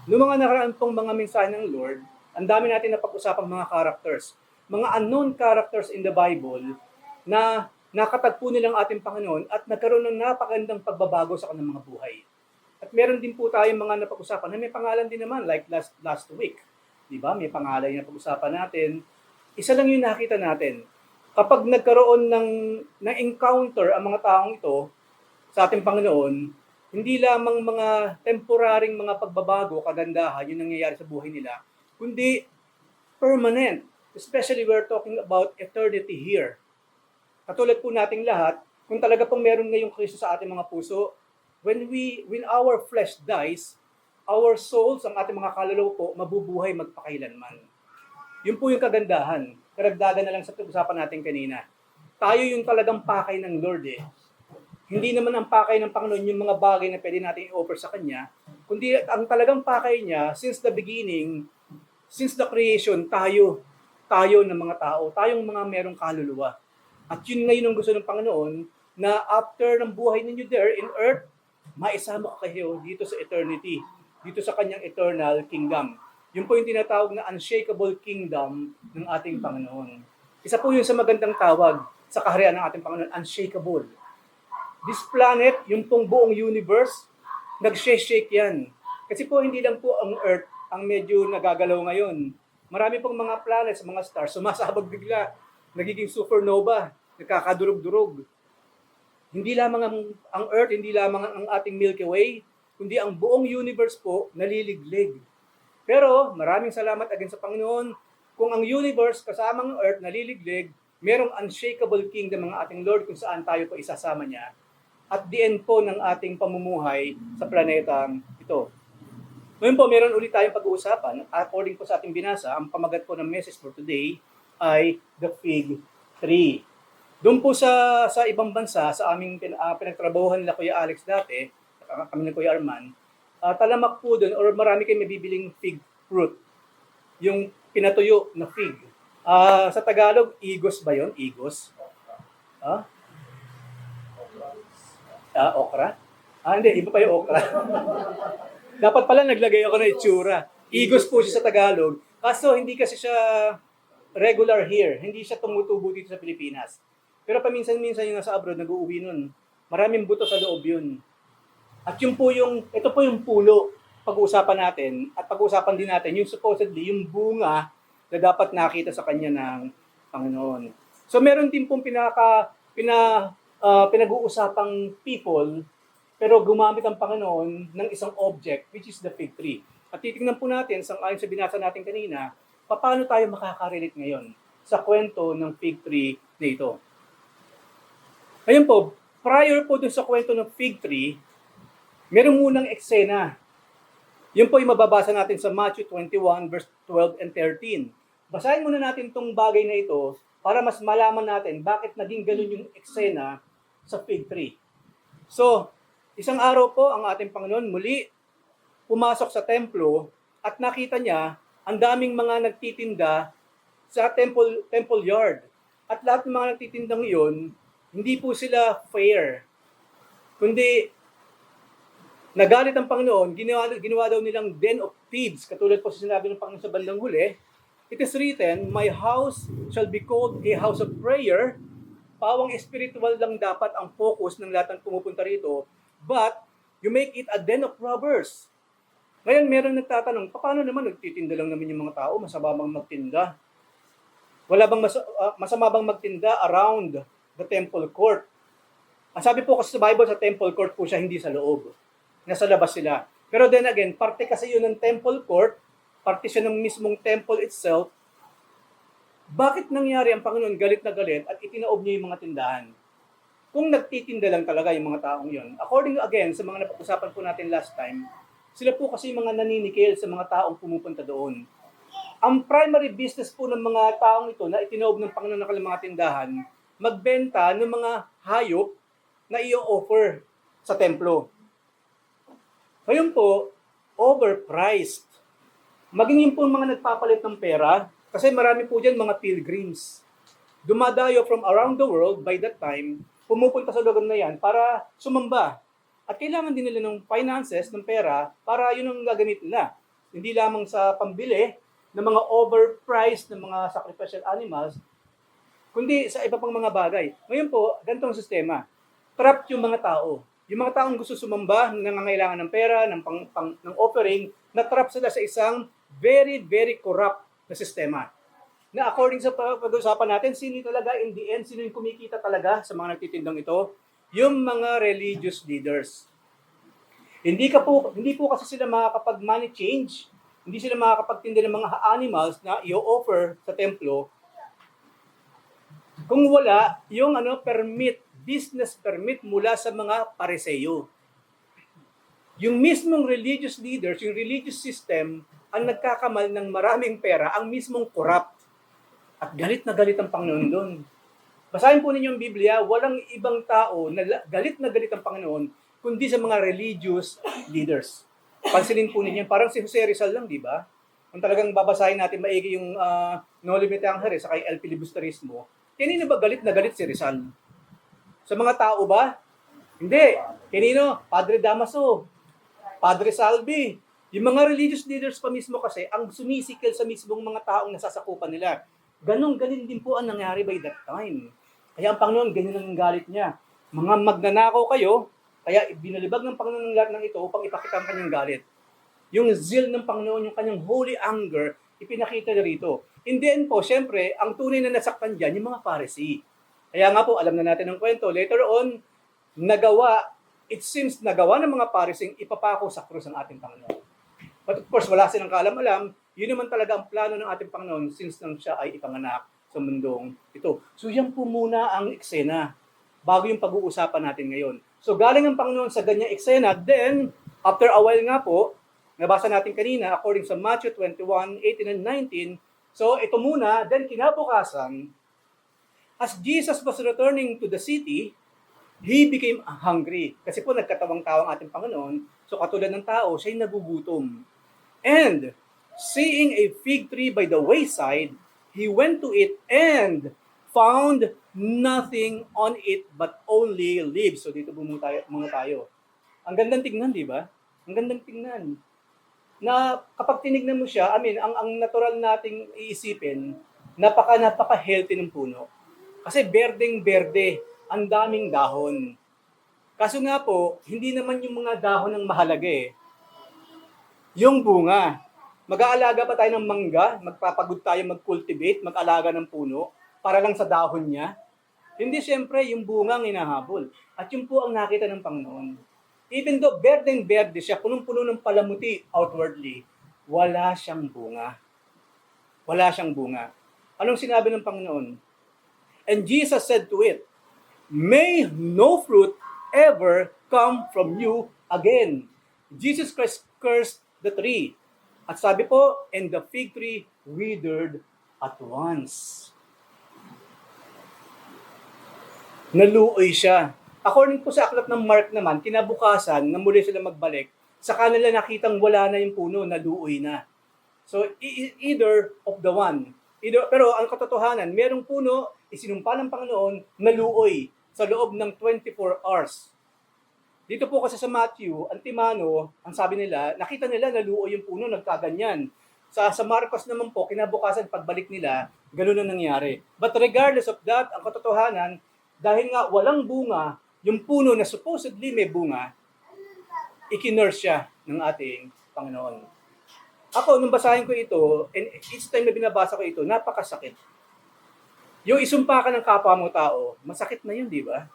Noong mga nakaraan pong mga mensahe ng Lord, ang dami natin na pag-usapang mga characters. Mga unknown characters in the Bible na nakatagpo nilang ating Panginoon at nagkaroon ng napakagandang pagbabago sa kanilang mga buhay. At meron din po tayong mga napag-usapan na may pangalan din naman, like last week. Di ba? May pangalan yung napag-usapan natin. Isa lang yung nakita natin. Kapag nagkaroon ng encounter ang mga taong ito sa ating Panginoon, hindi lamang mga temporaring mga pagbabago, kagandahan, yung nangyayari sa buhay nila, kundi permanent. Especially we're talking about eternity here. Katulad po nating lahat, kung talaga pong meron ngayong Kristo sa ating mga puso, when our flesh dies, our souls, ang ating mga kaluluwa po, mabubuhay magpakailanman. Yun po yung kagandahan. Karagdagan na lang sa pag-usapan natin kanina. Tayo yung talagang pakay ng Lord eh. Hindi naman ang pakay ng Panginoon yung mga bagay na pwede natin i-offer sa Kanya, kundi ang talagang pakay niya, since the beginning, since the creation, tayo ng mga tao, tayong mga merong kaluluwa. At yun ngayon ang gusto ng Panginoon, na after ng buhay ninyo there in earth, maisama kayo dito sa eternity, dito sa Kanyang eternal kingdom. Yun po yung tinatawag na unshakable kingdom ng ating Panginoon. Isa po yun sa magandang tawag sa kaharian ng ating Panginoon, unshakable. This planet, yung pong buong universe, nag-shake yan. Kasi po hindi lang po ang Earth ang medyo nagagalaw ngayon. Marami pong mga planets, mga stars, sumasabog bigla, nagiging supernova, nagkakadurog-durog. Hindi lamang ang Earth, hindi lamang ang ating Milky Way, kundi ang buong universe po naliliglig. Pero maraming salamat again sa Panginoon, kung ang universe kasama ang Earth naliliglig, merong unshakable kingdom ng ating Lord kung saan tayo po isasama niya at the end po ng ating pamumuhay sa planetang ito. Ngayon po, meron ulit tayong pag-uusapan. According po sa ating binasa, ang pamagat po ng message for today ay the fig tree. Doon po sa ibang bansa, sa aming pinagtrabahuhan nila Kuya Alex dati, kami ni Kuya Arman, talamak po doon, or marami kayong mabibiling fig fruit. Yung pinatuyo na fig. Sa Tagalog, igos ba yon? Igos? Okra? Hindi, iba pa yung okra. Dapat pala naglagay ako ng itsura. Igos po siya sa Tagalog. Kaso hindi kasi siya regular here. Hindi siya tumutubo dito sa Pilipinas. Pero paminsan-minsan yung nasa abroad, nag-uuwi nun. Maraming buto sa loob yun. At ito po yung pulo pag-uusapan natin. At pag-uusapan din natin yung supposedly yung bunga na dapat nakita sa kanya ng Panginoon. So meron din pong pinag-uusapang people, pero gumamit ang Panginoon ng isang object, which is the fig tree. At titingnan po natin, ayon sa binasa natin kanina, paano tayo makaka-relate ngayon sa kwento ng fig tree na ito. Ayun po, prior po dun sa kwento ng fig tree, meron munang eksena. Yun po yung mababasa natin sa Matthew 21, verse 12 and 13. Basahin muna natin itong bagay na ito para mas malaman natin bakit naging ganun yung eksena sa fig tree. So, isang araw po ang ating Panginoon muli pumasok sa templo at nakita niya ang daming mga nagtitinda sa temple yard. At lahat ng mga nagtitindang iyon, hindi po sila fair. Kundi nagalit ang Panginoon, ginawa daw nilang den of thieves. Katulad po sa sinabi ng Panginoon sa bandang huli, it is written, my house shall be called a house of prayer. Pawang spiritual lang dapat ang focus ng lahat ng pumupunta rito, but you make it a den of robbers. Ngayon, meron nagtatanong, paano naman nagtitinda lang naman yung mga tao? Masama bang magtinda? Wala bang masama bang magtinda around the temple court? Ang sabi po kasi sa Bible, sa temple court po siya, hindi sa loob. Nasa labas sila. Pero then again, parte kasi yun ng temple court, parte siya ng mismong temple itself. Bakit nangyari ang Panginoon galit na galit at itinaob niya yung mga tindahan? Kung nagtitinda lang talaga yung mga taong yon. According again sa mga napag-usapan po natin last time, sila po kasi mga naninikil sa mga taong pumupunta doon. Ang primary business po ng mga taong ito na itinaob ng Panginoon ng kanilang mga tindahan, magbenta ng mga hayop na i-offer sa templo. Ngayon po, overpriced. Maging yung po mga nagpapalit ng pera, kasi marami po dyan mga pilgrims. Dumadayo from around the world by that time, pumupunta sa lugar na yan para sumamba. At kailangan din nila ng finances, ng pera, para yun ang gagamit nila. hindi lamang sa pambili ng mga overpriced na mga sacrificial animals, kundi sa iba pang mga bagay. Ngayon po, ganitong sistema. Trap yung mga tao. Yung mga taong gusto sumamba, nangangailangan ng pera, ng offering, na-trap sila sa isang very, very corrupt na sistema. Na according sa pag-usapan natin, sino talaga in the end, sino yung kumikita talaga sa mga nagtitindang ito? Yung mga religious leaders. Hindi po kasi sila makakapag-money change, hindi sila makakapagtinda ng mga animals na i-offer sa templo kung wala yung business permit mula sa mga pariseyo. Yung mismong religious leaders, yung religious system, ang nagkakamal ng maraming pera, ang mismong corrupt. At galit na galit ang Panginoon doon. Basahin po ninyo ang Biblia, walang ibang tao na galit ang Panginoon, kundi sa mga religious leaders. Pansinin po ninyo, parang si Jose Rizal lang, di ba? Kung talagang babasahin natin maigi yung No Limit Angere sa kay El Filibusterismo, kanino ba galit na galit si Rizal? Sa mga tao ba? Hindi. Kanino? Padre Damaso, Padre Salvi. Yung mga religious leaders pa mismo kasi ang sumisikil sa mismong mga taong nasasakupan nila. Ganon din po ang nangyari by that time. Kaya ang Panginoon, ganyan ang galit niya. Mga magnanakaw kayo, kaya binalibag ng Panginoon ng lahat ng ito upang ipakita ang kanyang galit. Yung zeal ng Panginoon, yung kanyang holy anger, ipinakita niya rito. And then po, syempre, ang tunay na nasaktan dyan, yung mga Pharisee. Kaya nga po, alam na natin ang kwento. Later on, it seems nagawa ng mga Pharisee ipapako sa krus ng ating Panginoon. But of course, wala silang kaalam-alam. Yun naman talaga ang plano ng ating Panginoon since nang siya ay ipanganak sa mundong ito. So yan po muna ang eksena bago yung pag-uusapan natin ngayon. So galing ang Panginoon sa ganyang eksena, then after a while nga po, nabasa natin kanina, according sa Matthew 21:18 and 19, so ito muna, then kinabukasan, as Jesus was returning to the city, he became hungry. Kasi po nagkatawang-tawang ating Panginoon, so katulad ng tao, siya'y nagugutom. And seeing a fig tree by the wayside, he went to it and found nothing on it but only leaves. So dito muna tayo. Ang gandang tingnan, di ba? Ang gandang tingnan. Na kapag tinignan mo siya, ang natural nating iisipin, napaka-healthy ng puno. Kasi berdeng-berde, ang daming dahon. Kaso nga po, hindi naman yung mga dahon ang mahalaga eh. Yung bunga. Mag-aalaga pa tayo ng mangga, magpapagod tayo mag-cultivate, mag-alaga ng puno, para lang sa dahon niya. Hindi siyempre yung bunga ang hinahabol. At yun po ang nakita ng Panginoon. Even though berdeng-berde siya, punong-puno ng palamuti outwardly, wala siyang bunga. Wala siyang bunga. Anong sinabi ng Panginoon? And Jesus said to it, "May no fruit ever come from you again." Jesus Christ cursed the tree. At sabi po, and the fig tree withered at once. Naluoy siya. According po sa aklat ng Mark naman, kinabukasan, na muli sila magbalik, sa kanila nakitang wala na yung puno, naluoy na. So, either of the one. Pero ang katotohanan, merong puno, isinumpa ng Panginoon, naluoy sa loob ng 24 hours. Dito po kasi sa Matthew, Antimano, ang sabi nila, nakita nila naluoy yung puno, nagkaganyan. Sa Marcos naman po, kinabukasan pagbalik nila, ganoon na nangyari. But regardless of that, ang katotohanan, dahil nga walang bunga, yung puno na supposedly may bunga, ikinurse siya ng ating Panginoon. Ako, nung basahin ko ito, and each time na binabasa ko ito, napakasakit. Yung isumpa ka ng kapwa mo tao, masakit na yun, di ba?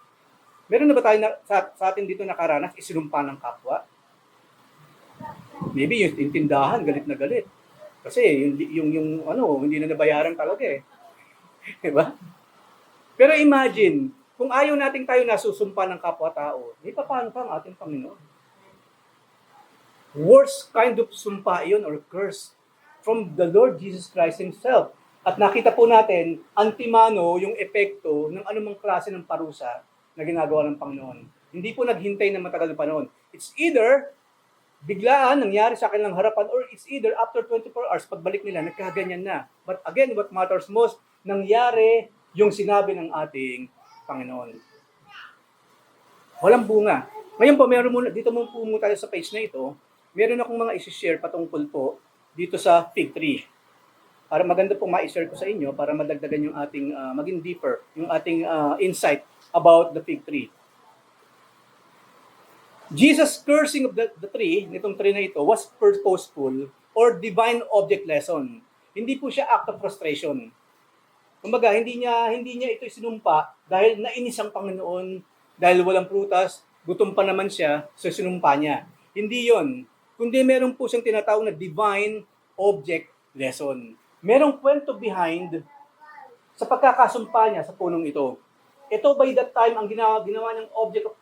Meron na ba tayo sa atin dito nakaranas, isinumpa ng kapwa? Maybe yung tindahan, galit na galit. Kasi yung hindi na nabayaran talaga eh. Diba? Pero imagine, kung ayaw nating tayo nasusumpa ng kapwa-tao, paano pa ang ating Panginoon? Worst kind of sumpa iyon or curse from the Lord Jesus Christ Himself. At nakita po natin, antimano yung epekto ng anumang klase ng parusa na ginagawa ng Panginoon. Hindi po naghintay ng matagal na panahon. It's either biglaan nangyari sa kanilang harapan or it's either after 24 hours, pagbalik nila, nagkaganyan na. But again, what matters most, nangyari yung sinabi ng ating Panginoon. Walang bunga. Ngayon po, dito mo tayo sa page na ito, meron akong mga isi-share patungkol po dito sa fig tree. Para maganda pong ma-share ko sa inyo para madagdagan yung ating maging deeper, yung ating insight about the fig tree. Jesus' cursing of the tree, nitong tree na ito, was purposeful or divine object lesson. Hindi po siya act of frustration. Kumbaga, hindi niya ito isinumpa dahil nainis ang Panginoon, dahil walang prutas, gutom pa naman siya, so sinumpa niya. Hindi yon. Kundi meron po siyang tinatawag na divine object lesson. Merong kwento behind sa pagkakasumpa niya sa punong ito. Ito by that time ang ginawa niyang object of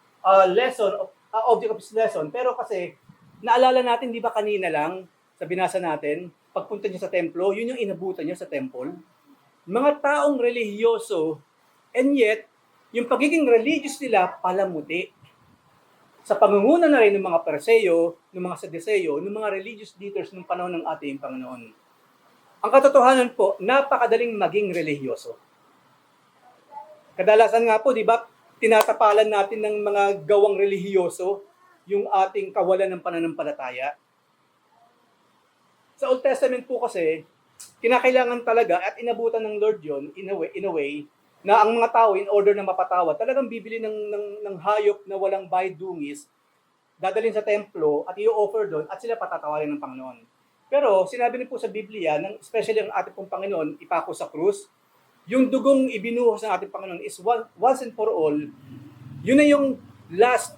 his lesson. Pero kasi naalala natin, di ba kanina lang sa binasa natin, pagpunta niya sa templo, yun yung inabutan niya sa temple. Mga taong relihiyoso, and yet yung pagiging religious nila palamuti. Sa pangunguna na rin ng mga Pariseo, ng mga Saduceo, ng mga religious leaders ng panahon ng ating Panginoon. Ang katotohanan po, napakadaling maging relihiyoso. Kadalasan nga po, di ba, tinatapalan natin ng mga gawang relihiyoso yung ating kawalan ng pananampalataya. Sa Old Testament po kasi, kinakailangan talaga at inabutan ng Lord yon in a way na ang mga tao, in order na mapatawad, talagang bibili ng hayop na walang bayad dungis, dadalhin sa templo at i-offer doon at sila patatawarin ng Panginoon. Pero sinabi rin po sa Biblia, especially ang ating pong Panginoon, ipako sa krus, yung dugong ibinuhos ng ating Panginoon is once and for all. Yun na yung last,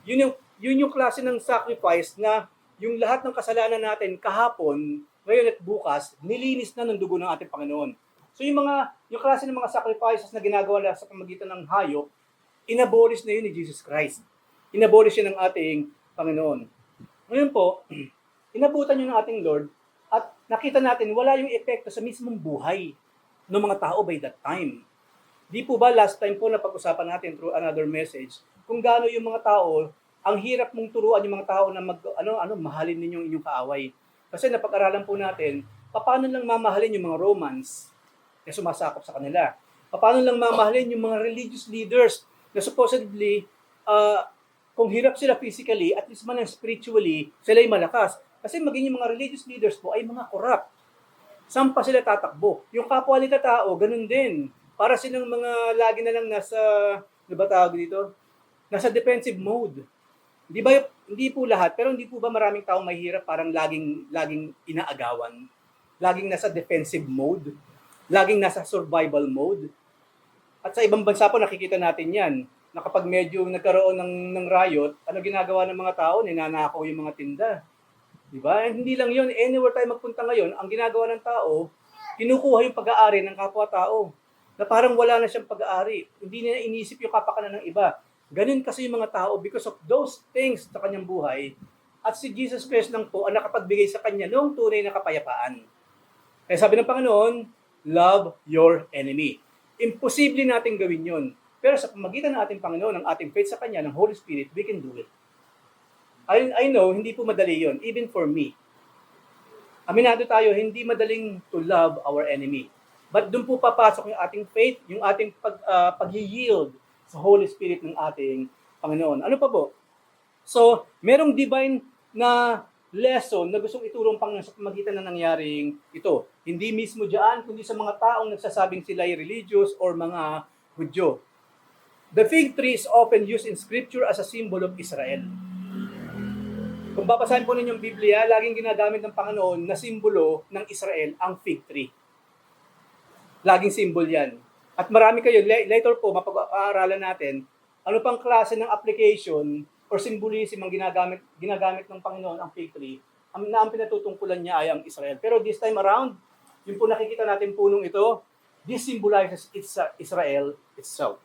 yun yung klase ng sacrifice na yung lahat ng kasalanan natin kahapon, ngayon at bukas, nilinis na ng dugo ng ating Panginoon. So yung klase ng mga sacrifices na ginagawa na sa pamagitan ng hayop, inabolish na yun ni Jesus Christ. Inabolish yun ng ating Panginoon. Ngayon po, inabutan yun ng ating Lord at nakita natin wala yung epekto sa mismong buhay ng mga tao by that time. Di po ba last time po na pag-usapan natin through another message kung gaano yung mga tao, ang hirap mong turuan yung mga tao na mahalin ninyo inyong kaaway. Kasi napag-aralan po natin, paano lang mamahalin yung mga Romans na sumasakop sa kanila. Paano lang mamahalin yung mga religious leaders na supposedly, kung hirap sila physically, at least man spiritually, sila ay malakas. Kasi maging yung mga religious leaders po ay mga corrupt. Saan pa sila tatakbo? Yung kapwa nila tao, ganun din. Para silang mga lagi na lang nasa, ano ba tawag dito? Nasa defensive mode. Hindi po lahat, pero hindi po ba maraming taong mahirap parang laging inaagawan? Laging nasa defensive mode? Laging nasa survival mode? At sa ibang bansa po nakikita natin yan, na kapag medyo nagkaroon ng riot, ano ginagawa ng mga tao? Ninanakaw yung mga tinda. Diba? Hindi lang yun. Anywhere tayo magpunta ngayon, ang ginagawa ng tao, kinukuha yung pag-aari ng kapwa-tao. Na parang wala na siyang pag-aari. Hindi na inisip yung kapakanan ng iba. Ganun kasi yung mga tao because of those things sa kanyang buhay. At si Jesus Christ lang po ang nakapagbigay sa kanya ng tunay na kapayapaan. Kaya sabi ng Panginoon, love your enemy. Imposible natin gawin yun. Pero sa pamagitan ng ating Panginoon, ng ating faith sa Kanya, ng Holy Spirit, we can do it. I know, hindi po madali yon, even for me. Aminado tayo, hindi madaling to love our enemy. But doon po papasok yung ating faith, yung ating pag-yield sa Holy Spirit ng ating Panginoon. Ano pa po? So, merong divine na lesson na gustong iturong Panginoon sa pamagitan na nangyaring ito. Hindi mismo diyan, kundi sa mga taong nagsasabing sila ay religious or mga Hudyo. The fig tree is often used in Scripture as a symbol of Israel. Kung babasahin po ninyong Biblia, laging ginagamit ng Panginoon na simbolo ng Israel ang fig tree. Laging symbol yan. At marami kayo, later po, mapag-aaralan natin, ano pang klase ng application or symbolism ang ginagamit ng Panginoon ang fig tree, na ang pinatutungkulan niya ay ang Israel. Pero this time around, yung po nakikita natin punong ito, this symbolizes Israel itself.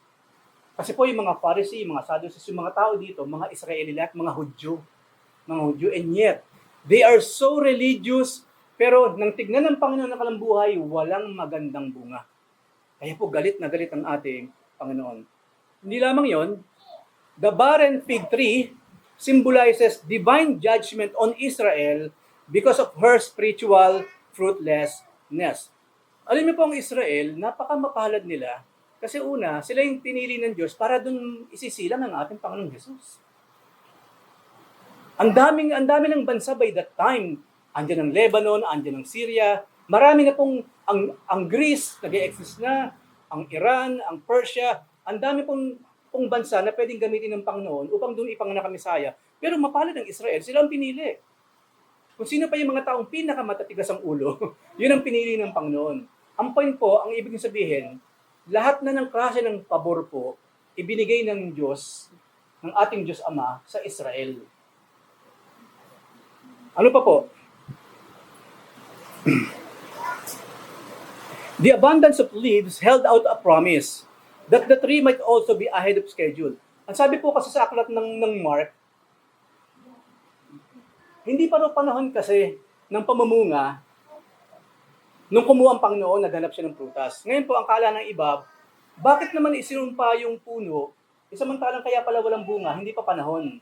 Kasi po yung mga Pharisee, mga Sadducees, yung mga tao dito, mga Israelite, mga Hudyo, and yet, they are so religious, pero nang tignan ng Panginoon ng kalambuhay, walang magandang bunga. Kaya po galit na galit ang ating Panginoon. Hindi lamang yon, the barren fig tree symbolizes divine judgment on Israel because of her spiritual fruitlessness. Alam niyo po ang Israel, napakamapalad nila kasi una, sila yung pinili ng Diyos para dun isisilang ang ating Panginoong Jesus. Ang dami ng bansa by that time. Andiyan ang Lebanon, andiyan ang Syria. Marami na pong, ang Greece, nag-e-exist na, ang Iran, ang Persia, ang dami pong bansa na pwedeng gamitin ng Panginoon upang doon ipanganak ang Mesaya. Pero mapalad ang Israel, sila ang pinili. Kung sino pa yung mga taong pinakamatatigas ang ulo, yun ang pinili ng Panginoon. Ang point po, ang ibig sabihin, lahat na ng klase ng pabor po, ibinigay ng Diyos, ng ating Diyos Ama sa Israel. Ano pa po? The abundance of leaves held out a promise that the tree might also be ahead of schedule. Ang sabi po kasi sa aklat ng Mark, hindi pa rin panahon kasi ng pamamunga nung kumuha ang Panginoon, naghanap siya ng prutas. Ngayon po, ang kala ng iba, bakit naman isinumpa yung puno, samantalang kaya pala walang bunga, hindi pa panahon.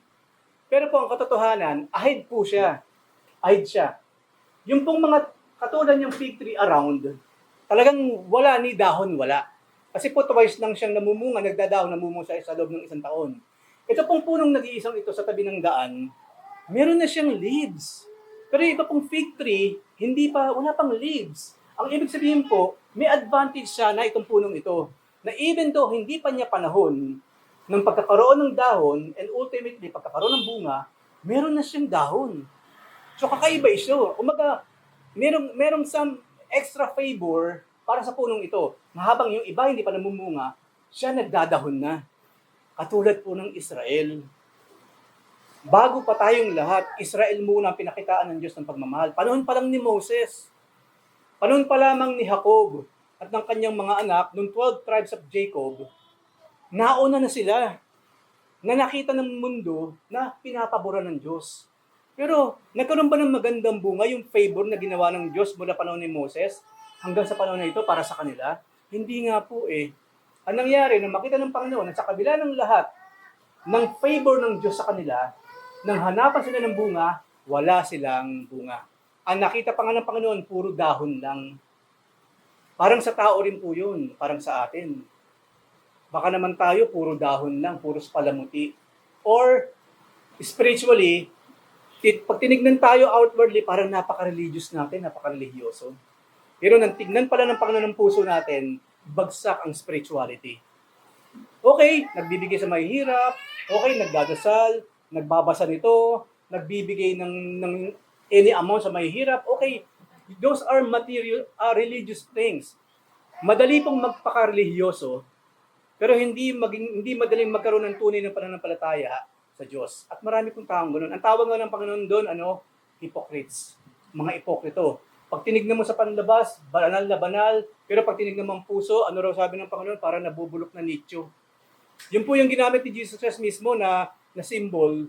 Pero po, ang katotohanan, ahead po siya. Ahead siya. Yung pong mga katulad yung fig tree around, talagang wala ni dahon, wala. Kasi po twice lang siyang namumunga, nagdadahon, namumunga sa loob ng isang taon. Ito pong punong nag-iisang ito sa tabi ng daan, meron na siyang leaves. Pero ito pong fig tree, wala pang leaves. Ang ibig sabihin po, may advantage siya na itong punong ito. Na even though hindi pa niya panahon ng pagkakaroon ng dahon and ultimately pagkakaroon ng bunga, meron na siyang dahon. So kakaiba ito. Umaga, merong some extra favor para sa punong ito. Na habang yung iba hindi pa namumunga, siya nagdadahon na. Katulad po ng Israel. Bago pa tayong lahat, Israel muna ang pinakitaan ng Diyos ng pagmamahal. Panahon pa lang ni Moses. Panahon pa lamang ni Jacob at ng kanyang mga anak, nung 12 tribes of Jacob, nauna na sila na nakita ng mundo na pinapaboran ng Diyos. Pero nagkaroon ba ng magandang bunga yung favor na ginawa ng Diyos mula panahon ni Moses hanggang sa panahon na ito para sa kanila? Hindi nga po eh. Ang nangyari, nang makita ng Panginoon at sa kabila ng lahat ng favor ng Diyos sa kanila, nang hanapan sila ng bunga, wala silang bunga. Ang nakita pa nga ng Panginoon, puro dahon lang. Parang sa tao rin po yun, parang sa atin. Baka naman tayo, puro dahon lang, puro palamuti. Or, spiritually, pag tinignan tayo outwardly, parang napaka-religious natin, napaka-religyoso. Pero nang tignan pala ng Panginoon ng puso natin, bagsak ang spirituality. Okay, nagbibigay sa mahihirap, okay, nagdadasal, nagbabasa nito, nagbibigay ng any amount sa mahihirap, okay, those are material, religious things. Madali pong magpaka-religyoso, pero hindi madaling magkaroon ng tunay ng pananampalataya sa Diyos. At marami pong taong ganoon. Ang tawag nga ng Panginoon doon, hypocrites, mga ipokrito. Pag tinignan mo sa panlabas, banal na banal, pero pag tinignan mo ang puso, ano raw sabi ng Panginoon, para nabubulok na nicho. Yun po yung ginamit ni Jesus Christ mismo na symbol,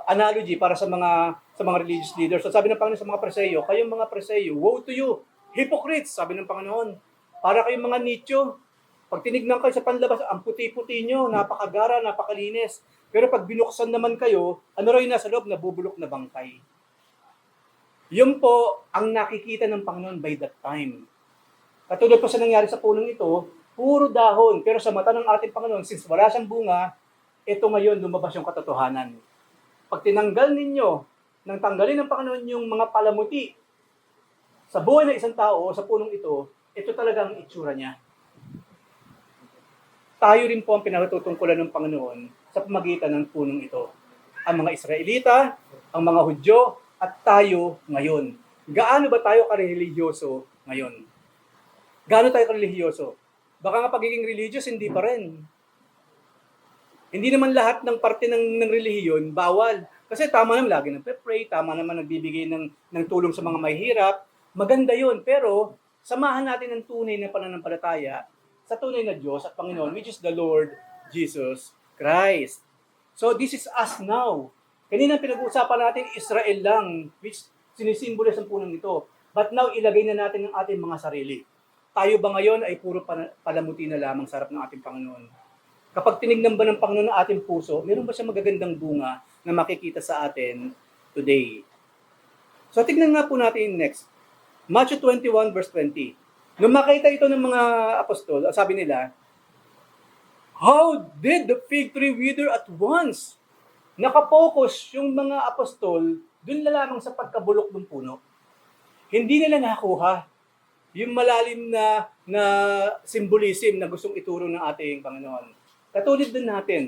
analogy para sa mga religious leaders. So sabi ng Panginoon sa mga Preseyo, kayong mga Preseyo, woe to you, hypocrites, sabi ng Panginoon. Para kayong mga nicho. Pag tinignan kayo sa panlabas, ang puti-puti nyo, napakagara, napakalinis. Pero pag binuksan naman kayo, ano raw yung nasa loob, nabubulok na bangkay. Yun po ang nakikita ng Panginoon by that time. Katulad po sa nangyari sa punong ito, puro dahon. Pero sa mata ng ating Panginoon, since wala siyang bunga, ito ngayon lumabas yung katotohanan. Pag tinanggal ninyo, nang tanggalin ng Panginoon yung mga palamuti sa buhay ng isang tao o sa punong ito talaga ang itsura niya. Tayo rin po ang pinatutungkulan ng Panginoon sa pamagitan ng punong ito. Ang mga Israelita, ang mga Hudyo, at tayo ngayon. Gaano ba tayo karelihiyoso ngayon? Gaano tayo karelihiyoso? Baka nga pagiging religious, hindi pa rin. Hindi naman lahat ng parte ng relihiyon bawal. Kasi tama naman lagi nagpe-pray, tama naman nagbibigay ng tulong sa mga mahihirap. Maganda yun, pero samahan natin ng tunay na pananampalataya sa tunay na Diyos at Panginoon, which is the Lord Jesus Christ. So this is us now. Kanina pinag-uusapan natin Israel lang, which sinisimbolize ang punong ito. But now, ilagay na natin ang ating mga sarili. Tayo ba ngayon ay puro palamuti na lamang sa harap ng ating Panginoon? Kapag tinignan ba ng Panginoon ang ating puso, meron ba siya magagandang bunga na makikita sa atin today? So tignan nga po natin next. Matthew 21 verse 20. Nung makita ito ng mga apostol, sabi nila, how did the fig tree wither at once? Nakapokus yung mga apostol Doon na lamang sa pagkabulok ng puno. Hindi nila nakuha yung malalim na symbolism na gustong ituro ng ating Panginoon. Katulad din natin,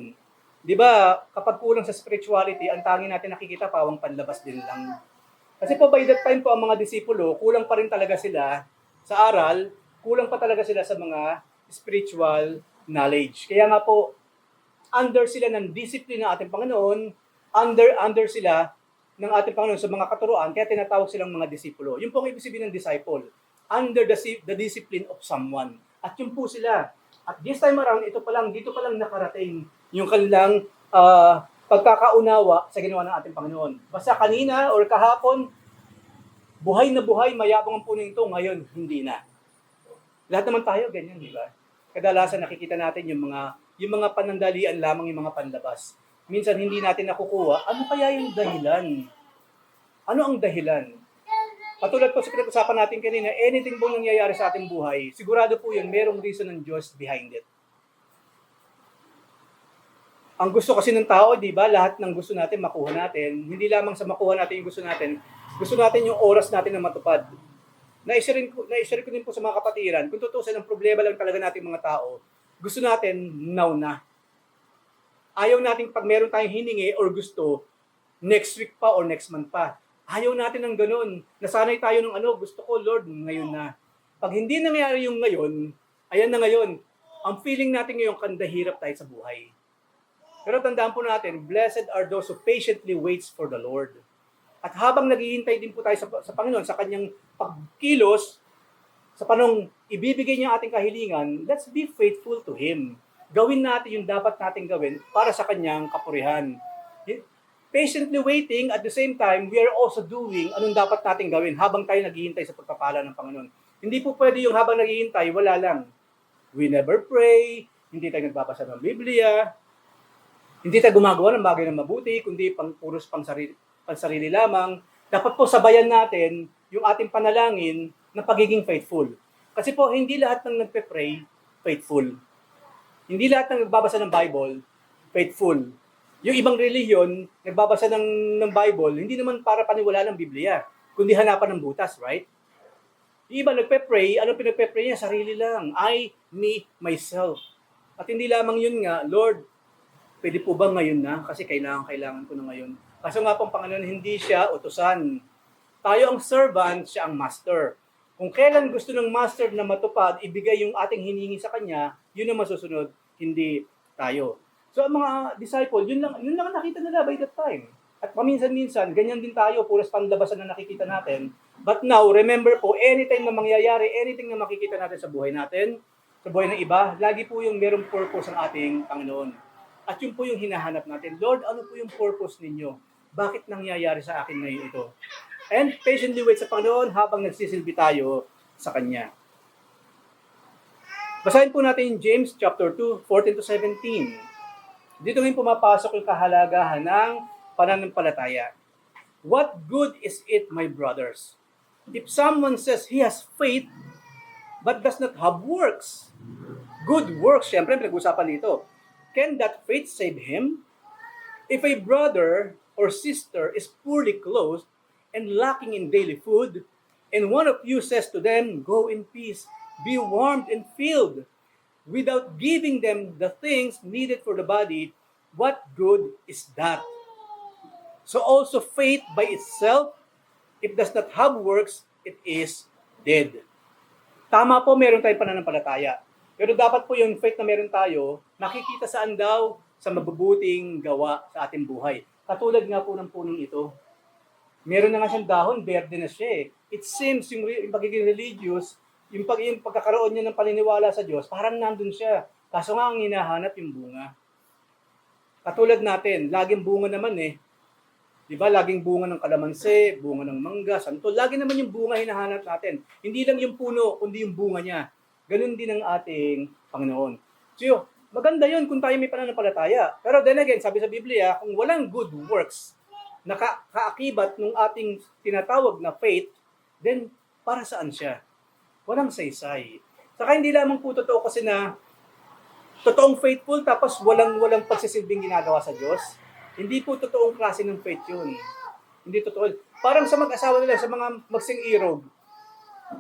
di ba, kapag kulang sa spirituality, ang tanging natin nakikita pawang panlabas din lang. Kasi po by that time po ang mga disipulo, kulang pa rin talaga sila sa aral, kulang pa talaga sila sa mga spiritual knowledge. Kaya nga po, under sila ng discipline ng ating Panginoon, under sila ng ating Panginoon sa mga katuruan, kaya tinatawag silang mga disipulo. Yun po ang ibig sabihin ng disciple, under the discipline of someone. At yun po sila. At this time around, dito pa lang nakarating yung kanilang pagkakaunawa sa ginawa ng ating Panginoon. Basta kanina or kahapon, buhay na buhay, mayabang ang puno ito, ngayon hindi na. Lahat naman tayo ganyan, di ba? Kadalasan nakikita natin yung mga panandalian lamang, yung mga panlabas. Minsan hindi natin nakukuha, ano kaya yung dahilan? Ano ang dahilan? Patulad po sa pinag-usapan natin kanina, anything pong nangyayari sa ating buhay, sigurado po yun, merong reason ng Diyos behind it. Ang gusto kasi ng tao, di ba, lahat ng gusto natin makuha natin, hindi lamang sa makuha natin yung gusto natin yung oras natin na matupad. Na-share ko din po sa mga kapatiran, kung tutusin ang problema lang talaga natin mga tao, gusto natin now na. Ayaw natin pag meron tayong hiningi or gusto, next week pa or next month pa. Ayaw natin ng ganun. Nasanay tayo ng gusto ko, Lord, ngayon na. Pag hindi nangyari yung ngayon, ayan na ngayon. Ang feeling natin ngayon, kandahirap tayo sa buhay. Pero tandaan po natin, blessed are those who patiently waits for the Lord. At habang naghihintay din po tayo sa Panginoon, sa kanyang pagkilos, sa panong ibibigay niya ating kahilingan, let's be faithful to Him. Gawin natin yung dapat nating gawin para sa kanyang kapurihan. Patiently waiting, at the same time, we are also doing anong dapat nating gawin habang tayo naghihintay sa pagpapala ng Panginoon. Hindi po pwede yung habang naghihintay, wala lang. We never pray, hindi tayo nagbabasa ng Biblia, hindi tayo gumagawa ng bagay na mabuti, kundi puros pansarili lamang. Dapat po sabayan natin yung ating panalangin na pagiging faithful. Kasi po, hindi lahat ng nagpe-pray, faithful. Hindi lahat ng nagbabasa ng Bible, faithful. Yung ibang relihiyon, nagbabasa ng Bible, hindi naman para paniwala ng Biblia, kundi hanapan ng butas, right? Yung iba nagpe-pray, ano pinagpe-pray niya? Sarili lang. I, me, myself. At hindi lamang yun nga, Lord, pwede po ba ngayon na? Kasi kailangan ko na ngayon. Kaso nga pong Panginoon, hindi siya utusan. Tayo ang servant, siya ang master. Kung kailan gusto ng master na matupad, ibigay yung ating hiningi sa kanya, yun ang masusunod, hindi tayo. So ang mga disciple, yun lang ang nakita nila by that time. At paminsan-minsan, ganyan din tayo, puros panlabasan na nakikita natin. But now, remember po, anytime na mangyayari, anything na makikita natin sa buhay natin, sa buhay ng iba, lagi po yung merong purpose ang ating Panginoon. At yun po yung hinahanap natin. Lord, ano po yung purpose ninyo? Bakit nangyayari sa akin ngayon ito? And patiently wait sa Panginoon habang nagsisilbi tayo sa Kanya. Basahin po natin James chapter 2, 14 to 17. Dito ngayon pumapasok yung kahalagahan ng pananampalataya. What good is it, my brothers, if someone says he has faith but does not have works? Good works, syempre pinag-usapan dito. Can that faith save him? If a brother or sister is poorly clothed and lacking in daily food, and one of you says to them, go in peace, be warmed and filled, without giving them the things needed for the body, what good is that? So also faith by itself, if does not have works, it is dead. Tama po, meron tayong pananampalataya. Pero dapat po yung faith na meron tayo, nakikita saan daw? Sa mabubuting gawa sa ating buhay. Katulad nga po ng punong ito. Meron na nga siyang dahon, berde na siya eh. It seems yung pagiging religious, yung pagkakaroon niya ng paniniwala sa Diyos, parang nandun siya. Kaso nga ang hinahanap yung bunga. Katulad natin, laging bunga naman eh. Di ba? Laging bunga ng kalamansi, bunga ng mangga, santol. Lagi naman yung bunga hinahanap natin. Hindi lang yung puno, kundi yung bunga niya. Ganun din ang ating Panginoon. So, maganda yun kung tayo may pananampalataya. Pero then again, sabi sa Biblia, kung walang good works na kaakibat ng ating tinatawag na faith, then para saan siya? Walang saysay. Saka hindi lamang po totoo kasi na totoong faithful tapos walang pagsisilbing ginagawa sa Diyos. Hindi po totoong klase ng faith yun. Hindi totoo. Parang sa mag-asawa nila, sa mga magsing-irog,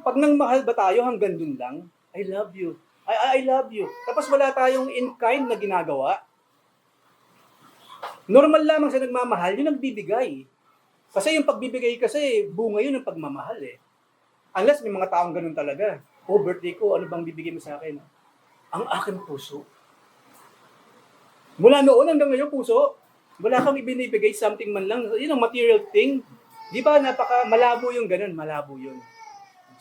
pag nang mahal ba tayo hanggang dun lang? I love you. I love you. Tapos wala tayong in-kind na ginagawa. Normal lamang sa nagmamahal, yung nagbibigay. Kasi yung pagbibigay kasi, bunga yun ng pagmamahal eh. Unless may mga taong ganun talaga. Oh, birthday ko, ano bang bibigay mo sa akin? Ang aking puso. Mula noon hanggang ngayon, puso. Wala kang ibinibigay something man lang. Yun ang material thing. Di ba, napaka malabo yung ganun, malabo yun.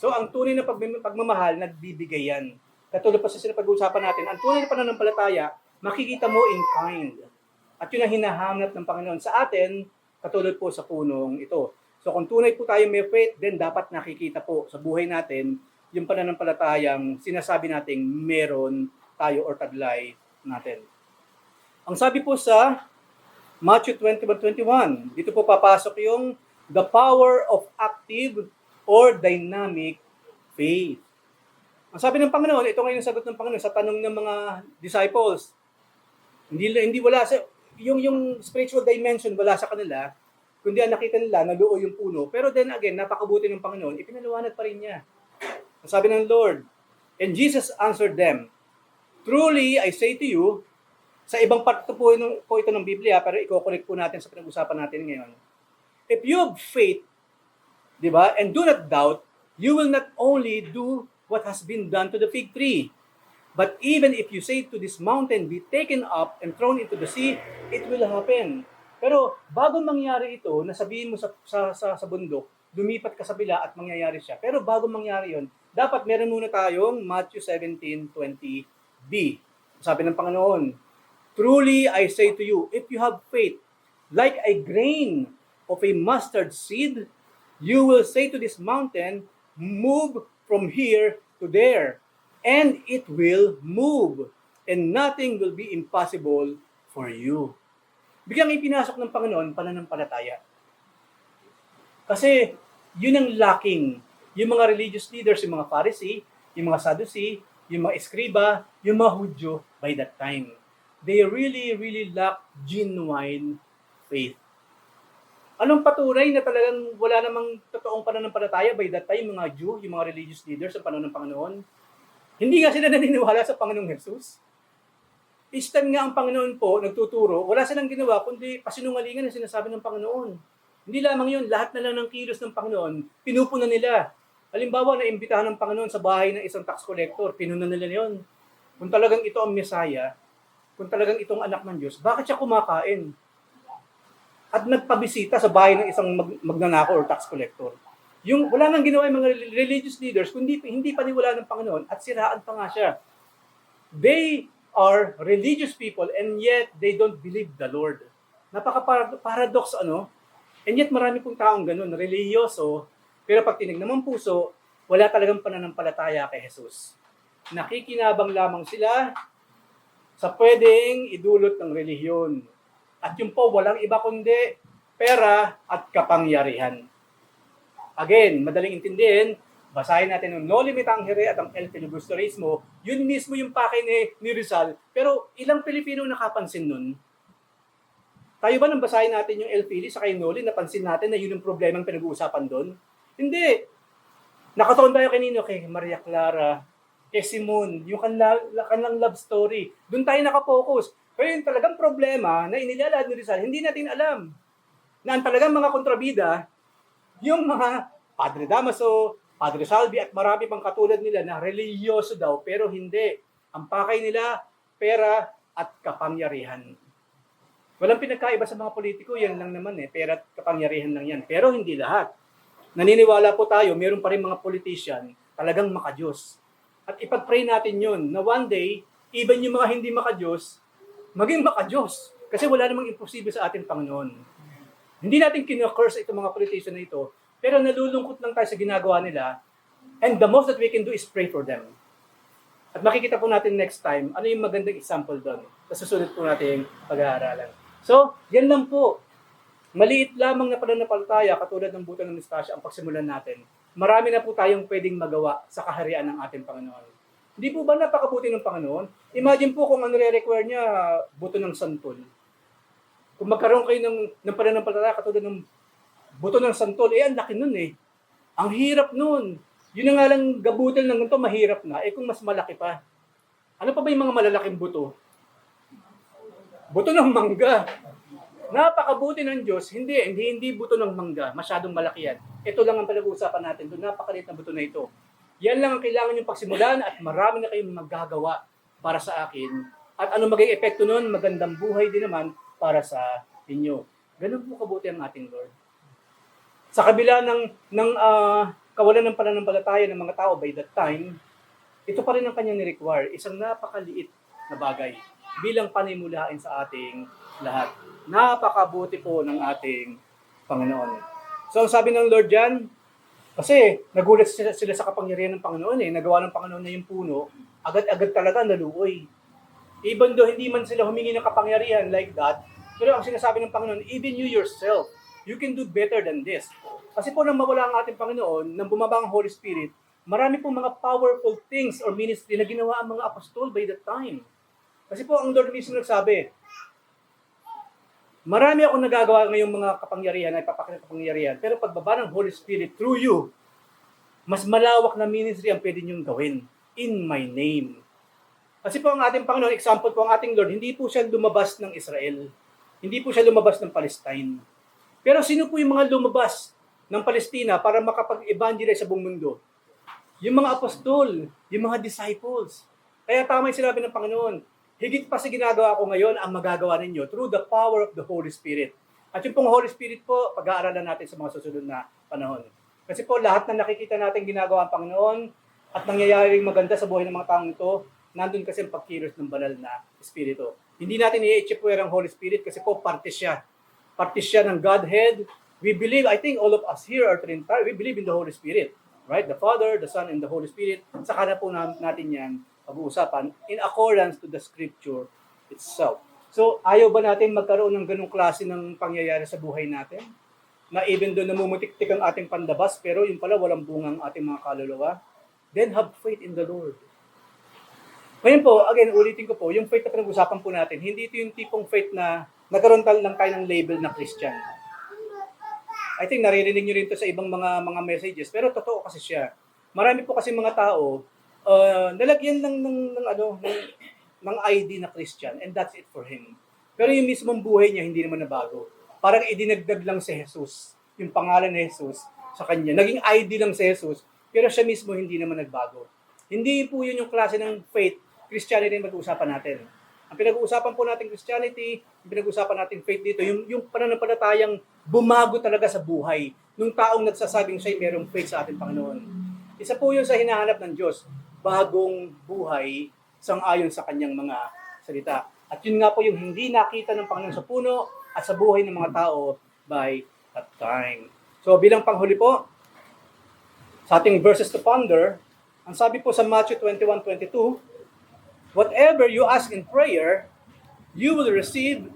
So, ang tunay na pagmamahal, nagbibigay yan. Katulad pa sa pag-uusapan natin, ang tunay na pananampalataya, makikita mo in kind. At yun ang hinahanap ng Panginoon sa atin, katulad po sa punong ito. So, kung tunay po tayo may faith, then dapat nakikita po sa buhay natin yung pananampalatayang sinasabi nating meron tayo or taglay natin. Ang sabi po sa Matthew 21:21, dito po papasok yung the power of active or dynamic faith. Ang sabi ng Panginoon, ito ngayon ang sagot ng Panginoon sa tanong ng mga disciples. Hindi wala sa yung spiritual dimension wala sa kanila, kundi ang nakita nila naluo yung puno. Pero then again, napakabuti ng Panginoon, ipinaliwanag pa rin niya. Ang sabi ng Lord, and Jesus answered them, truly I say to you, sa ibang part po ito ng Biblia, pero i-connect po natin sa pinag-usapan natin ngayon. If you have faith, di ba, and do not doubt, you will not only do what has been done to the fig tree, but even if you say to this mountain, be taken up and thrown into the sea, it will happen. Pero bago mangyari ito, nasabihin mo sa bundok, lumipat ka sa bila at mangyayari siya. Pero bago mangyari yon, dapat meron muna tayong Matthew 17:20b. Sabi ng Panginoon, truly I say to you, if you have faith like a grain of a mustard seed, you will say to this mountain, move from here to there, and it will move, and nothing will be impossible for you. Biglang ipinasok ng Panginoon pananampalataya. Kasi yun ang lacking. Yung mga religious leaders, yung mga Pharisee, yung mga Sadducee, yung mga Escriba, yung mga Hudyo by that time. They really lack genuine faith. Anong patunay na talagang wala namang totoong pananampalataya by that time, mga Jew, yung mga religious leaders sa panahon ng Panginoon? Hindi nga sila naniniwala sa Panginoong Jesus. Each time nga ang Panginoon po nagtuturo, wala silang ginawa kundi pasinungalingan ang sinasabi ng Panginoon. Hindi lamang yun, lahat na lang ng kilos ng Panginoon, pinupunan nila. Halimbawa, naimbitahan ng Panginoon sa bahay ng isang tax collector, pinunan nila yun. Kung talagang ito ang Mesaya, kung talagang itong anak ng Diyos, bakit siya kumakain? At nagpabisita sa bahay ng isang magnanakaw or tax collector. Yung wala nang ginawa yung mga religious leaders, kundi hindi paniwala ng Panginoon at siraan pa nga siya. They are religious people and yet they don't believe the Lord. Napaka-paradox And yet marami pong taong ganun, religyoso, pero pag tinignan mong puso, wala talagang pananampalataya kay Jesus. Nakikinabang lamang sila sa pwedeng idulot ng relihiyon. At yung po, walang iba kundi pera at kapangyarihan. Again, madaling intindihin, basahin natin yung No Limitangere at ang El Filibusterismo, yun mismo yung pakay ni Rizal, pero ilang Pilipino nakapansin nun? Tayo ba nang basahin natin yung El Fili sa kay Noli, napansin natin na yun yung problemang pinag-uusapan doon? Hindi. Nakataon tayo kanino? Kay Maria Clara, kay Simon, yung kanilang love story. Doon tayo nakapokus. Pero yung talagang problema na inilalahad ni Rizal, hindi natin alam. Na ang talagang mga kontrabida, yung mga Padre Damaso, Padre Salvi at marami pang katulad nila na religyoso daw, pero hindi. Ang pakay nila, pera at kapangyarihan. Walang pinagkaiba sa mga politiko, yan lang naman pera at kapangyarihan lang yan. Pero hindi lahat. Naniniwala po tayo, meron pa rin mga politician talagang makadiyos. At ipag-pray natin yun, na one day, even yung mga hindi makadiyos, maging makadiyos. Kasi wala namang imposible sa ating Panginoon. Hindi natin kino-curse itong mga politician na ito, pero nalulungkot lang tayo sa ginagawa nila, and the most that we can do is pray for them. At makikita po natin next time, ano yung magandang example doon. Sa susunod po natin pag-aaralan. So, yan lang po. Maliit lamang na pananampalataya, katulad ng buto ng Mistasya, ang pagsimulan natin. Marami na po tayong pwedeng magawa sa kaharian ng ating Panginoon. Hindi po ba napakabuti ng Panginoon? Imagine po kung ang nire-require niya, buto ng santol. Kung magkaroon kayo ng pananampalataya, katulad ng buto ng santol, ang laki nun eh. Ang hirap nun. Yun na nga lang gabutin ng ganito, mahirap na. Kung mas malaki pa. Ano pa ba yung mga malalaking buto? Buto ng mangga. Napakabuti ng Diyos. Hindi buto ng mangga. Masyadong malaki yan. Ito lang ang pinag-uusapan natin doon. Napakaliit na buto na ito. Yan lang ang kailangan yung pagsimulan at marami na kayong magagawa para sa akin. At ano maging epekto nun? Magandang buhay din naman para sa inyo. Ganun po kabuti ang ating Lord. Sa kabila ng kawalan ng pananampalataya ng mga tao by that time, ito pa rin ang kanyang ni-require. Isang napakaliit na bagay bilang panimulain sa ating lahat. Napakabuti po ng ating Panginoon. So, sabi ng Lord dyan, kasi nagulat sila sa kapangyarihan ng Panginoon nagawa ng Panginoon na yung puno, agad-agad talaga naluoy. Even though hindi man sila humingi ng kapangyarihan like that, pero ang sinasabi ng Panginoon, even you yourself, you can do better than this. Kasi po nang mawala ang ating Panginoon, nang bumaba ang Holy Spirit, marami pong mga powerful things or ministry na ginawa ang mga apostol by that time. Kasi po ang Lord mismo nagsabi, marami akong nagagawa ngayong mga kapangyarihan ay papakita kapangyarihan, pero pagbaba ng Holy Spirit through you, mas malawak na ministry ang pwede niyong gawin in my name. Kasi po ang ating Panginoon, example po ang ating Lord, hindi po siya lumabas ng Israel. Hindi po siya lumabas ng Palestine. Pero sino po yung mga lumabas ng Palestina para makapag-evangelize sa buong mundo? Yung mga apostol, yung mga disciples. Kaya tama yung sinabi ng Panginoon, higit pa sa ginagawa ko ngayon ang magagawa ninyo through the power of the Holy Spirit. At yung pong Holy Spirit po, pag-aaralan natin sa mga susunod na panahon. Kasi po lahat na nakikita natin ginagawa ang Panginoon at nangyayaring maganda sa buhay ng mga taong ito, nandun kasi ang pagkilos ng banal na Espiritu. Hindi natin i-echipuwer ang Holy Spirit kasi po parte siya. Parte siya ng Godhead. We believe, I think all of us here are Trinitarian, we believe in the Holy Spirit. Right? The Father, the Son, and the Holy Spirit. Saka na po natin yan pag-uusapan in accordance to the Scripture itself. So, ayaw ba natin magkaroon ng ganung klase ng pangyayari sa buhay natin? Na even doon namumutik-tik ang ating pandabas, pero yung pala walang bungang ating mga kaluluwa? Then have faith in the Lord. Ngayon po, again, ulitin ko po, yung faith na pinag-usapan po natin, hindi ito yung tipong faith na nagkaroon lang tayo ng label na Christian. I think naririnig nyo rin ito sa ibang mga messages, pero totoo kasi siya. Marami po kasi mga tao, nalagyan lang ng ID na Christian, and that's it for him. Pero yung mismong buhay niya, hindi naman nabago. Parang idinagdag lang si Jesus, yung pangalan ni Jesus sa kanya. Naging ID lang si Jesus, pero siya mismo hindi naman nagbago. Hindi po yun yung klase ng faith, Christianity na mag-uusapan natin. Ang pinag-uusapan po natin Christianity, yung pinag-uusapan natin faith dito, yung pananampalatayang bumago talaga sa buhay nung taong nagsasabing siya'y merong faith sa ating Panginoon. Isa po yun sa hinahanap ng Diyos, bagong buhay sang-ayon sa kanyang mga salita. At yun nga po yung hindi nakita ng Panginoon sa puno at sa buhay ng mga tao by that time. So bilang panghuli po, sa ating verses to ponder, ang sabi po sa Matthew 21:22, whatever you ask in prayer, you will receive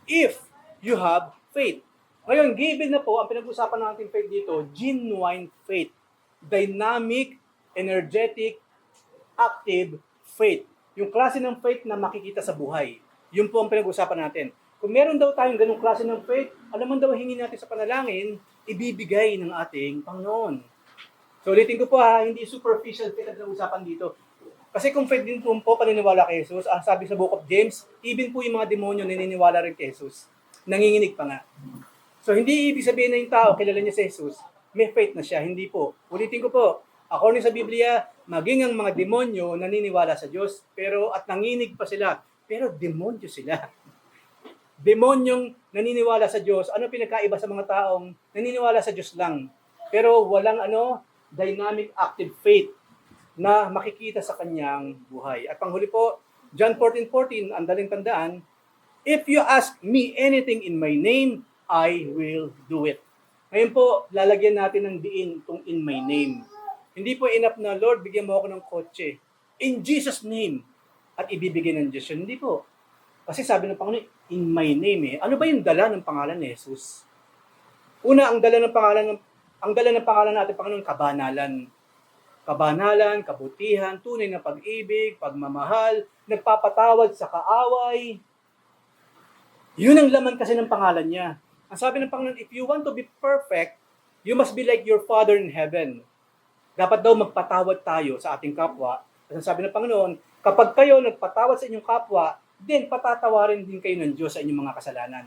if you have faith. Ngayon, given na po, ang pinag-usapan natin faith dito, genuine faith. Dynamic, energetic, active faith. Yung klase ng faith na makikita sa buhay. Yun po ang pinag-usapan natin. Kung meron daw tayong ganung klase ng faith, alam mo daw hingin natin sa panalangin, ibibigay ng ating Panginoon. So ulitin ko po hindi superficial faith ang pinag-usapan dito. Kasi kung faith din po paniniwala kay Jesus, ang sabi sa Book of James, even po yung mga demonyo naniniwala rin kay Jesus. Nanginginig pa nga. So hindi ibig sabihin na yung tao, kilala niya si Jesus, may faith na siya. Hindi po. Ulitin ko po, according sa Biblia, maging ang mga demonyo naniniwala sa Diyos, pero at nanginig pa sila, pero demonyo sila. Demonyong naniniwala sa Diyos, ano pinagkaiba sa mga taong naniniwala sa Diyos lang, pero walang dynamic active faith na makikita sa kanyang buhay. At panghuli po, John 14:14, ang daling tandaan, if you ask me anything in my name, I will do it. Ngayon po, lalagyan natin ng diin itong in my name. Hindi po enough na, Lord, bigyan mo ako ng kotse. In Jesus' name. At ibibigay ng Diyos yun. Hindi po. Kasi sabi ng Panginoon, in my name Ano ba yung dala ng pangalan ni Jesus? Una, ang dala ng pangalan natin, Panginoon, kabanalan. Kabanalan, kabutihan, tunay na pag-ibig, pagmamahal, nagpapatawad sa kaaway. Yun ang laman kasi ng pangalan niya. Ang sabi ng Panginoon, if you want to be perfect, you must be like your Father in heaven. Dapat daw magpatawad tayo sa ating kapwa. At ang sabi ng Panginoon, kapag kayo nagpatawad sa inyong kapwa, then patatawarin din kayo ng Diyos sa inyong mga kasalanan.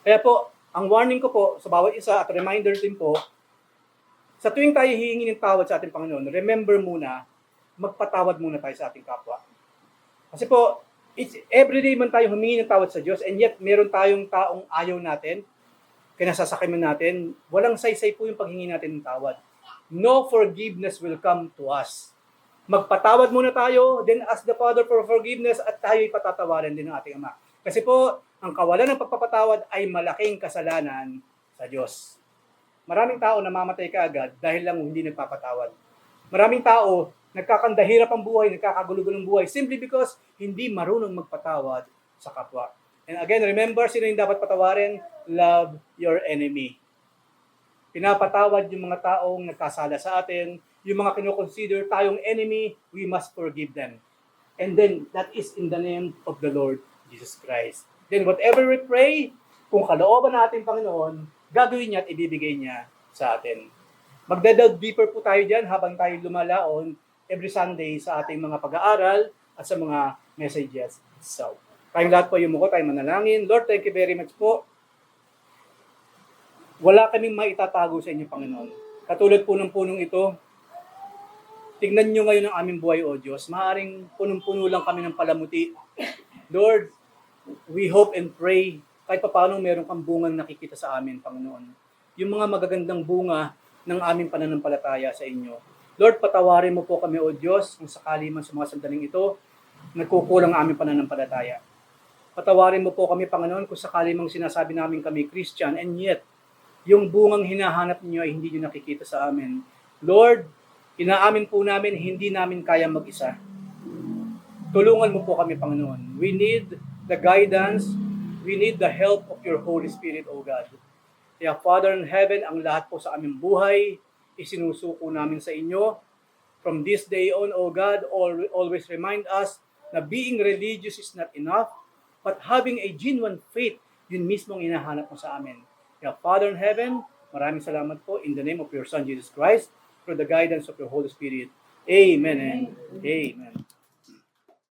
Kaya po, ang warning ko po sa bawat isa at reminder din po, sa tuwing tayo hihingi ng tawad sa ating Panginoon, remember muna, magpatawad muna tayo sa ating kapwa. Kasi po, everyday man tayo humingi ng tawad sa Diyos, and yet meron tayong taong ayaw natin, kinasasakay natin, walang saysay po yung paghingi natin ng tawad. No forgiveness will come to us. Magpatawad muna tayo, then ask the Father for forgiveness at tayo'y patatawarin din ng ating Ama. Kasi po, ang kawalan ng pagpapatawad ay malaking kasalanan sa Diyos. Maraming tao namamatay kaagad dahil lang hindi nagpapatawad. Maraming tao nagkakandahirap ang buhay, nagkakagulo-gulo ng buhay simply because hindi marunong magpatawad sa kapwa. And again, remember, sino yung dapat patawarin? Love your enemy. Pinapatawad yung mga taong nagkasala sa atin, yung mga kinoconsider tayong enemy, we must forgive them. And then, that is in the name of the Lord Jesus Christ. Then whatever we pray, kung kalooban ng ating Panginoon, gagawin niya at ibibigay niya sa atin. Magdadalg deeper po tayo dyan habang tayo lumalaon every Sunday sa ating mga pag-aaral at sa mga messages. So, tayong lahat po yung muko, tayo manalangin. Lord, thank you very much po. Wala kaming maitatago sa inyo, Panginoon. Katulad po ng punong ito, tingnan nyo ngayon ang aming buhay, O Diyos. Maaring punong-puno lang kami ng palamuti. Lord, we hope and pray kahit paano meron kang bungang nakikita sa amin, Panginoon. Yung mga magagandang bunga ng aming pananampalataya sa inyo. Lord, patawarin mo po kami, O Diyos, kung sakali man sa mga sandaling ito, nagkukulang ang aming pananampalataya. Patawarin mo po kami, Panginoon, kung sakali mang sinasabi namin kami Christian, and yet, yung bungang hinahanap niyo ay hindi niyo nakikita sa amin. Lord, inaamin po namin, hindi namin kaya mag-isa. Tulungan mo po kami, Panginoon. We need the guidance, we need the help of your Holy Spirit, O God. Kaya Father in Heaven, ang lahat po sa aming buhay, isinusuko namin sa inyo. From this day on, O God, always remind us na being religious is not enough, but having a genuine faith, yun mismo ang hinahanap mo sa amin. Kaya Father in Heaven, maraming salamat po in the name of your Son, Jesus Christ, through the guidance of your Holy Spirit. Amen and amen.